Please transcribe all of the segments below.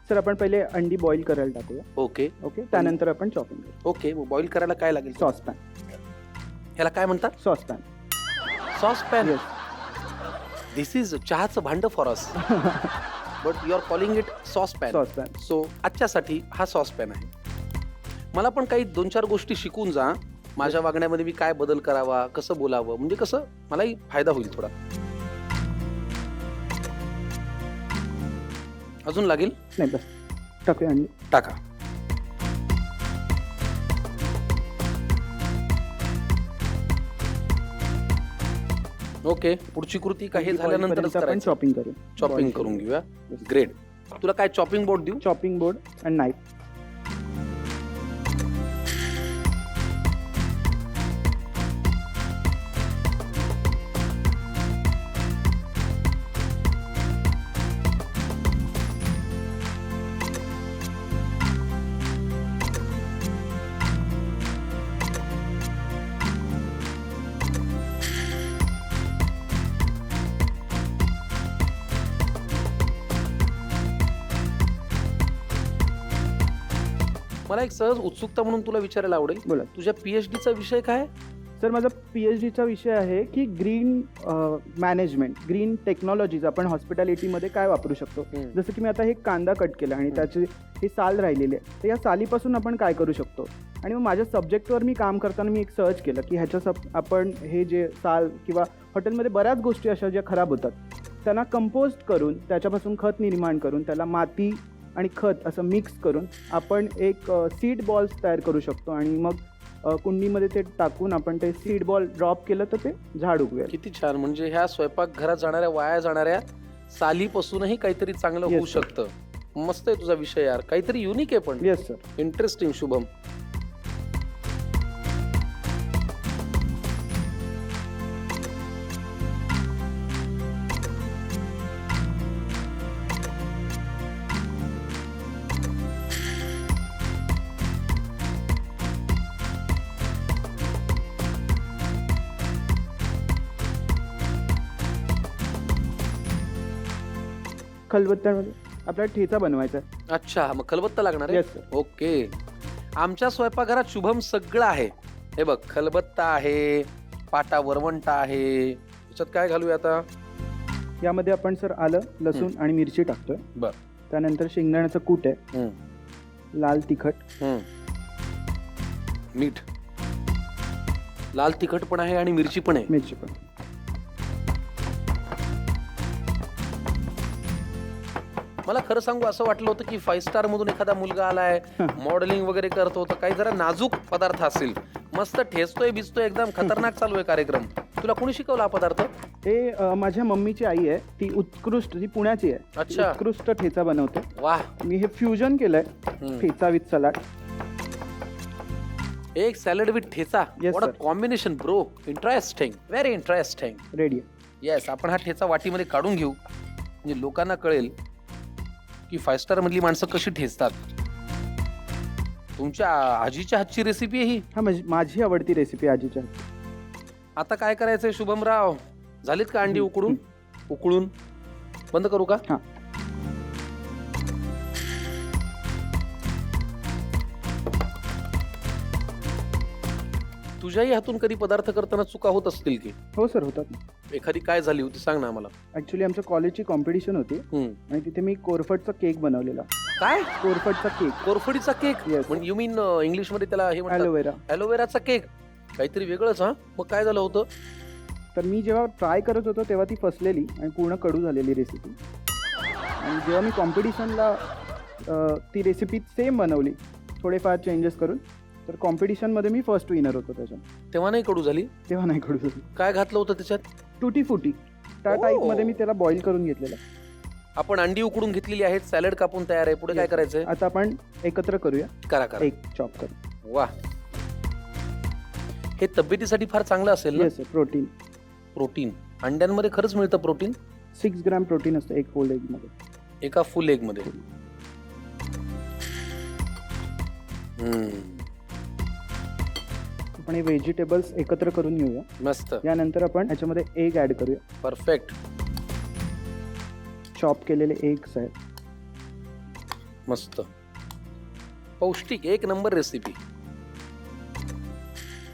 Sir आपण पहिले अंडी बॉईल करायला टाकूया. ओके ओके, त्यानंतर आपण चॉपिंग करू. ओके, मग बॉईल करायला काय लागेल? सॉसपॅन. ह्याला काय म्हणतात? Saucepan. Sauce pan. Yes. This is चहाचं भांड for us, but you are calling it sauce pan. Saucepan. So आजच्यासाठी हा सॉस पॅन आहे. मला पण काही 2-4 गोष्टी शिकून जा. माझ्या वागण्यामध्ये मी काय बदल करावा, कसं बोलावं, म्हणजे कसं मलाही फायदा होईल थोडा. अजून लागेल? नाही बस टाकूया अंडी. टाका. ओके, पुढची कृती काही अंडी झाल्यानंतरच boil पर्यंत आपण करायचं. चॉपिंग करू. चॉपिंग करून घेऊया. ग्रेट. तुला काय चॉपिंग बोर्ड देऊ? चॉपिंग बोर्ड आणि नाईफ. मला एक सहज उत्सुकता म्हणून तुला विचारायला आवडेल, बोला तुझ्या पीएचडीचा विषय काय? सर. माझा PhDचा विषय आहे की ग्रीन मॅनेजमेंट, ग्रीन टेक्नॉलॉजीज आपण हॉस्पिटॅलिटीमध्ये काय वापरू शकतो. जसं की मी आता हे कांदा कट केला आणि त्याची ही साल राहिलेली आहे, तर या सालीपासून आपण काय करू शकतो. आणि मग माझ्या सब्जेक्टवर मी काम करताना मी एक सर्च केलं की ह्याच्या आपण हे जे साल किंवा हॉटेलमध्ये बऱ्याच गोष्टी अशा ज्या खराब होतात त्यांना कंपोस्ट करून त्याच्यापासून खत निर्माण करून त्याला माती आणि खत असं मिक्स करून आपण एक सीड बॉल्स तयार करू शकतो. आणि मग कुंडीमध्ये ते टाकून आपण ते सीड बॉल ड्रॉप केलं तर ते झाड उगवेल. किती छान. म्हणजे ह्या स्वयंपाकघरात जाणाऱ्या वाया जाणाऱ्या सालीपासूनही काहीतरी चांगलं Yes, होऊ sir. शकतं. मस्त आहे तुझा विषय यार, काहीतरी युनिक आहे पण. Yes sir. इंटरेस्टिंग. शुभम, खलबत्त्यामध्ये आपल्याला ठेचा बनवायचा आहे. अच्छा, मग खलबत्ता लागणार आहे. Yes sir. ओके, आमच्या स्वयंपाकघरात शुभम सगळं आहे. हे बघ, खलबत्ता आहे, पाटा वरवंटा आहे. त्याच्यात काय घालूया आता? यामध्ये आपण सर आलं, लसूण आणि मिरची टाकतोय. बर. त्यानंतर शेंगदाण्याचं कूट आहे, हम्म, लाल तिखट, हम्म. मीठ, लाल तिखट पण आहे आणि मिरची पण आहे. मिरची पण. मला खरं सांगू असं वाटलं होतं की 5 स्टार मधून एखादा मुलगा आलाय, मॉडेलिंग वगैरे करतो होता, काही जरा नाजूक पदार्थ असेल. मस्त ठेचतोय बिचतोय, एकदम खतरनाक चालू आहे कार्यक्रम. तुला कोणी शिकवला हा पदार्थ? हे माझ्या मम्मीची आई आहे, ती उत्कृष्ट, ती पुण्याची आहे. ती अच्छा. उत्कृष्ट ठेचा बनवते. वाह. मी हे फ्युजन केलंय, हम्म. ठेचा विथ सलाड. एक salad with thecha. Yes, what a sir. Combination bro. Interesting, very interesting. Ready आहे. येस, आपण हा ठेचा वाटीमध्ये काढून घेऊ, म्हणजे लोकांना कळेल की 5 स्टार मधली माणसं कशी ठेचतात. तुमच्या आजीच्या हातची रेसिपी आहे ही. हा माझी आवडती रेसिपी आजीच्या. आता काय करायचंय शुभमराव? झालीत का अंडी उकडून? उकळून बंद करू का? हा. तुझ्याही हातून कधी पदार्थ करताना चुका होत असतील की? हो सर, होतात ना. एखादी काय झाली होती सांग ना आम्हाला. ऍक्च्युली आमच्या कॉलेजची कॉम्पिटिशन होती आणि तिथे मी कोरफडचा केक बनवलेला. काय? कोरफडचा केक. कोरफडीचा केक? Yes. म्हणजे यू मीन इंग्लिश मध्ये त्याला हे म्हणतात ॲलोवेरा. ॲलोवेराचा केक? काहीतरी वेगळंच. हा, मग काय झालं होतं? तर मी जेव्हा ट्राय करत होतो तेव्हा ती फसलेली आणि पूर्ण कडू झालेली रेसिपी. आणि जेव्हा मी कॉम्पिटिशनला ती रेसिपी सेम बनवली, थोडेफार चेंजेस करून, तर कॉम्पिटिशनमध्ये मी फर्स्ट विनर होतो त्याच्यात. तेव्हा नाही कडू झाली? तेव्हा नाही कडू झाली. काय घातलं होतं त्याच्यात? टुटी फुटी त्या Oh. टाईपमध्ये मी त्याला बॉईल करून घेतलेलं. आपण अंडी उकडून घेतलेली आहेत, सॅलड कापून तयार आहे. पुढे काय करायचंय? आता आपण एकत्र करूया. करा करा. एक चॉप करू. वा, हे तब्येतीसाठी फार चांगलं असेल ना? Yes sir. प्रोटीन. प्रोटीन अंड्यांमध्ये खरंच मिळतं प्रोटीन? 6 ग्रॅम प्रोटीन असतं एक होल एगमध्ये. एका फुल एग मध्ये. आपण हे व्हेजिटेबल्स एकत्र करून घेऊया. मस्त. यानंतर आपण याच्यामध्ये एग ऍड करूया. परफेक्ट. चॉप केलेले एग्स आहेत. मस्त, पौष्टिक, एक नंबर रेसिपी.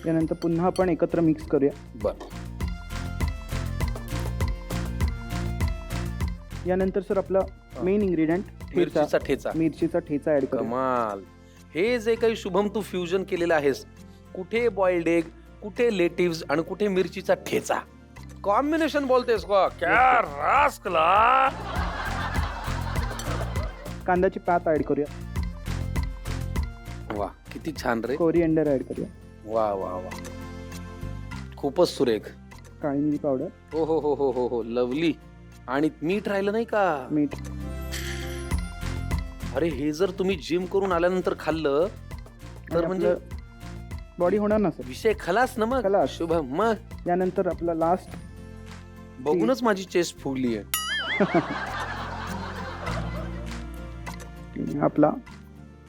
यानंतर पुन्हा आपण एकत्र मिक्स करूया. बर, यानंतर सर आपला मेन इन्ग्रेडियंट मिरचीचा ठेचा. मिरचीचा ठेचा ऍड करूया. कमाल. हे जे काही शुभम तू फ्युजन केलेलं आहेस, कुठे बॉइल्ड एग, कुठे लेटिव्स आणि कुठे मिरचीचा ठेचा, कॉम्बिनेशन बोलतेस का? क्या रास्कला. कांद्याची पात ऍड करूया. वा, किती छान रे. कोरिएंडर ऍड करूया. वा वा वा, खूपच सुरेख. काळी मिरी पावडर, हो हो हो हो हो हो, लवली. आणि मीठ राहिलं नाही का? मीठ. अरे हे जर तुम्ही जिम करून आल्यानंतर खाल्लं तर म्हणजे बॉडी होणार ना सर. विषय खलास ना मग. खलास. शुभम, मग यानंतर आपला लास्ट बघूनच माझी चेस्ट फुगली आहे. आपला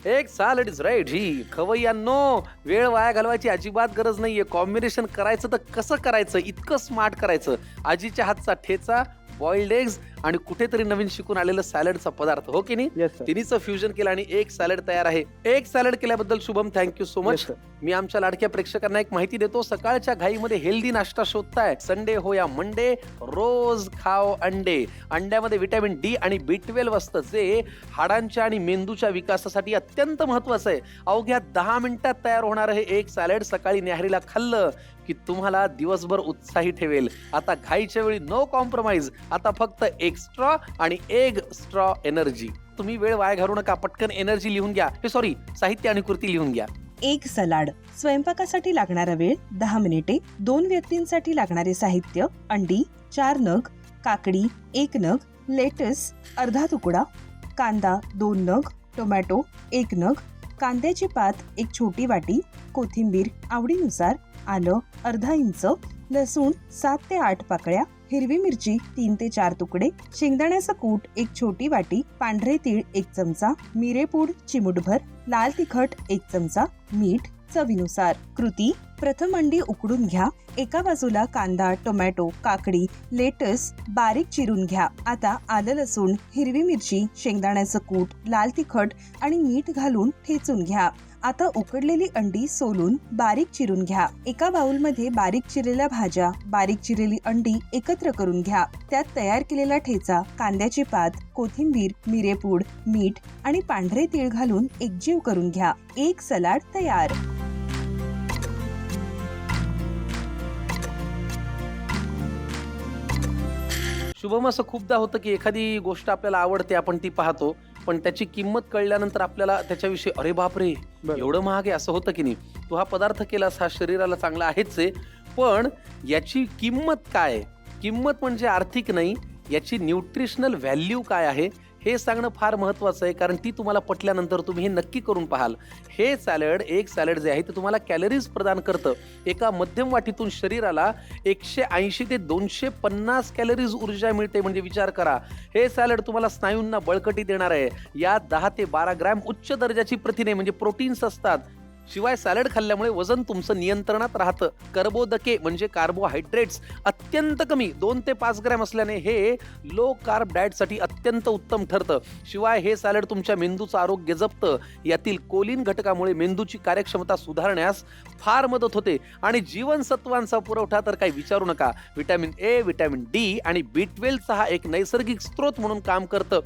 एक सॅलड इज राईट. ही खवय्यांनो, वेळ वाया घालवायची अजिबात गरज नाहीये. कॉम्बिनेशन करायचं तर कसं करायचं, इतकं स्मार्ट करायचं. आजीच्या हातचा ठेचा, बॉइल्ड एग्स आणि कुठेतरी नवीन शिकून आलेलं सॅलडचा पदार्थ, हो की नाही? Yes sir. तिन्हीचं फ्युजन केलं आणि एक सॅलड तयार आहे. एक सॅलड केल्याबद्दल Shubham thank you so much. Yes, sir. मी आमच्या लाडक्या प्रेक्षकांना एक माहिती देतो. सकाळच्या घाईमध्ये हेल्दी नाश्ता शोधताय, संडे हो या मंडे, रोज खाओ अंडे. अंड्यामध्ये व्हिटॅमिन डी आणि B12 असतं, जे हाडांच्या आणि मेंदूच्या विकासासाठी अत्यंत महत्वाचं आहे. अवघ्या 10 मिनिटात तयार होणारं हे एक सॅलड सकाळी न्याहारीला खाल्लं की तुम्हाला दिवसभर उत्साही ठेवेल. आता घाईच्या वेळी नो कॉम्प्रोमाइज. आता फक्त एक्स्ट्रा आणि एग स्ट्रॉ एनर्जी. तुम्ही वेळ वाया घालू नका, पटकन एनर्जी लिहून घ्या. सॉरी, साहित्य आणि कृती लिहून घ्या. एक सलाड. स्वयंपाकासाठी लागणारा वेळ 10 मिनिटे. 2 व्यक्तींसाठी लागणारे साहित्य: अंडी 4 नग, काकडी 1 नग, लेटस अर्धा तुकडा, कांदा 2 नग, टोमॅटो 1 नग, कांद्याची पात 1 छोटी वाटी, कोथिंबीर आवडीनुसार, आलं अर्धा इंच, लसूण 7 ते 8 पाकळ्या, हिरवी मिरची 3 ते 4 तुकडे, शेंगदाण्याचं कूट 1 छोटी वाटी, पांढरे तीळ 1 चमचा, मिरेपूड चिमूटभर, लाल तिखट 1 चमचा, मीठ चवीनुसार. कृती: प्रथम अंडी उकडून घ्या. एका बाजूला कांदा, टोमॅटो, काकडी, लेटस बारीक चिरून घ्या. आता आलं, लसूण, हिरवी मिरची, शेंगदाण्याचं कूट, लाल तिखट आणि मीठ घालून ठेचून घ्या. आता उकडलेली अंडी सोलून बारीक चिरून घ्या. एका बाउलमध्ये बारीक चिरलेल्या भाज्या, बारीक चिरलेली अंडी एकत्र करून घ्या. त्यात तयार केलेला ठेचा, कांद्याची पात, कोथिंबीर, मिरेपूड, मीठ आणि पांढरे तीळ घालून एकजीव करून घ्या. एक सलाड तयार. शुभम, असं खूपदा होतं की एखादी गोष्ट आपल्याला आवडते, आपण ती पाहतो, पण त्याची किंमत कळल्यानंतर आपल्याला त्याच्याविषयी अरे बापरे, बरं. एवढं महाग आहे, असं होतं की नाही? तू हा पदार्थ केलास, हा शरीराला चांगला आहेच आहे, पण याची किंमत काय आहे? किंमत म्हणजे आर्थिक नाही, याची न्यूट्रिशनल व्हॅल्यू काय आहे हे सांगणं फार महत्त्वाचं आहे. कारण ती तुम्हाला पटल्यानंतर तुम्ही हे नक्की करून पाहाल. हे सॅलड, एक सॅलड जे आहे ते तुम्हाला कॅलरीज प्रदान करतं. एका मध्यम वाटीतून शरीराला 180 ते 250 कॅलरीज ऊर्जा मिळते. म्हणजे विचार करा, हे सॅलड तुम्हाला स्नायूंना बळकटी देणार आहे. यात 10 ते 12 ग्रॅम उच्च दर्जाची प्रथिने म्हणजे प्रोटीन्स असतात. शिवाय सॅलड खाल्ल्यामुळे वजन तुमचं नियंत्रणात राहतं. कर्बोदके म्हणजे कार्बोहायड्रेट्स अत्यंत कमी 2 ते 5 ग्रॅम असल्याने हे लो कार्ब डाएटसाठी अत्यंत उत्तम ठरतं. शिवाय हे सॅलड तुमच्या मेंदूचं आरोग्य जपतं. यातील कोलिन घटकामुळे मेंदूची कार्यक्षमता सुधारण्यास फार मदत होते आणि जीवनसत्वांचा पुरवठा तर काही विचारू नका. व्हिटॅमिन ए, व्हिटॅमिन डी आणि B12 चा हा एक नैसर्गिक स्रोत म्हणून काम करतं.